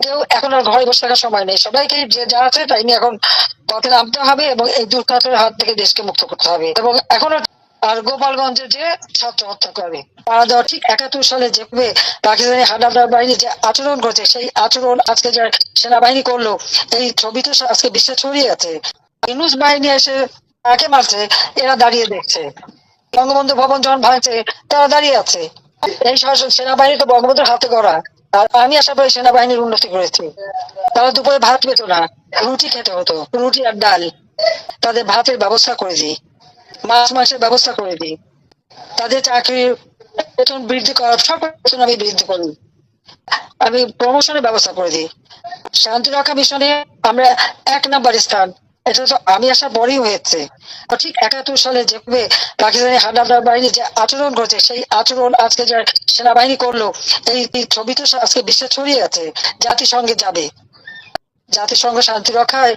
কেউ এখন আর ঘরে বসে থাকার সময় নেই, সবাইকে যে যা আছে তাই নিয়ে এখন পথে নামতে হবে এবং এই দুর্ঘটনার হাত থেকে দেশকে মুক্ত করতে হবে। এবং এখনো আর গোপালগঞ্জে যে ছাত্র হত্যা করে পাড়া দেওয়া ঠিক 71 সালে যেভাবে পাকিস্তানি হানাদার বাহিনী যে আচরণ করছে, সেই আচরণ আজকে যে সেনাবাহিনী করলো, এই ছবি তো আজকে বিশ্বে ছড়িয়ে আছে। ইউনূস বাহিনী এসে তাকে মারছে, এরা দাঁড়িয়ে দেখছে। বঙ্গবন্ধু ভবন যখন ভাঙছে তারা দাঁড়িয়ে আছে। এই শাসক সেনাবাহিনী তো বঙ্গবন্ধুর হাতে গড়া। আর আমি আশা করি সেনাবাহিনীর উন্নতি করেছি। তারা দুপুরে ভাত পেত না, রুটি খেতে হতো, রুটি আর ডাল। তাদের ভাতের ব্যবস্থা করে দিই, মাছ মাংসের ব্যবস্থা করে দিই, তাদের চাকরির বেতন বৃদ্ধি করার সব বেতন আমি বৃদ্ধি করি, আমি প্রমোশনের ব্যবস্থা করে দিই। শান্তি রক্ষা মিশনে আমরা 1 নম্বর স্থান, এটা তো আমি আসার পরেই হয়েছে। ঠিক 71 সালে যেভাবে পাকিস্তানি হানাদার বাহিনী যে আচরণ করছে, সেই আচরণ আজকে যে সেনাবাহিনী করলো, এই ছবি তো আজকে বিশ্বে ছড়িয়ে আছে। জাতিসংঘে যাবে, জাতিসংঘ শান্তি রক্ষায়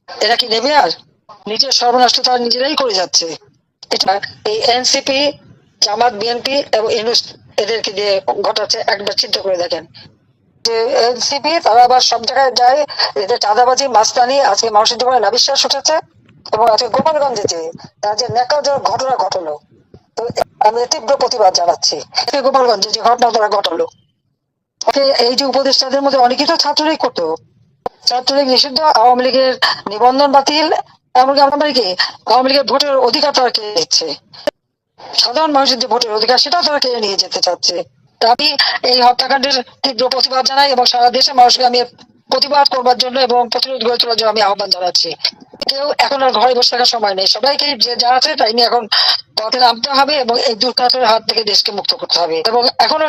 এরা কি নেবে? আর নিজের সর্বনাশ তারা নিজেরাই করে যাচ্ছে। এটা এই এনসিপি, জামাত, বিএনপি এবং ইউনূস এদেরকে দিয়ে ঘটাচ্ছে। একবার চিন্তা করে দেখেন যে এনসিপি তারা আবার সব জায়গায় যায়, এদের চাঁদাবাজি, মাস্তানি, আজকে মানুষের জীবনে নাবিশ্বাস উঠেছে। এবং আজকে গোপালগঞ্জে যে তার যে ন্যাক্কারজনক ঘটনা ঘটলো, তো আমি তীব্র প্রতিবাদ জানাচ্ছি। গোপালগঞ্জে যে ঘটনা তারা ঘটালো, এই যে উপদেষ্টাদের মধ্যে অনেকেই তো ছাত্রলীগ করতো। ছাত্রলীগ নিষিদ্ধ, আওয়ামী লীগের নিবন্ধন বাতিল, এমনকি আমরা কি আওয়ামী লীগের ভোটের অধিকার তারা কেড়ে নিচ্ছে। সাধারণ মানুষের যে ভোটের অধিকার সেটাও তারা কেড়ে নিয়ে যেতে চাচ্ছে। আমি এই হত্যাকাণ্ডের তীব্র প্রতিবাদ জানাই এবং সারা দেশের মানুষকে আমি প্রতিবাদ করবার জন্য এবং প্রতিরোধ গড়ে তোলার জন্য আমি আহ্বান জানাচ্ছি। কেউ এখন আর ঘরে বসে থাকার সময় নেই, সবাইকে যে যা আছে তাই নিয়ে এখন পথে নামতে হবে এবং এই দুর্ঘটনার হাত থেকে দেশকে মুক্ত করতে হবে। এবং এখনো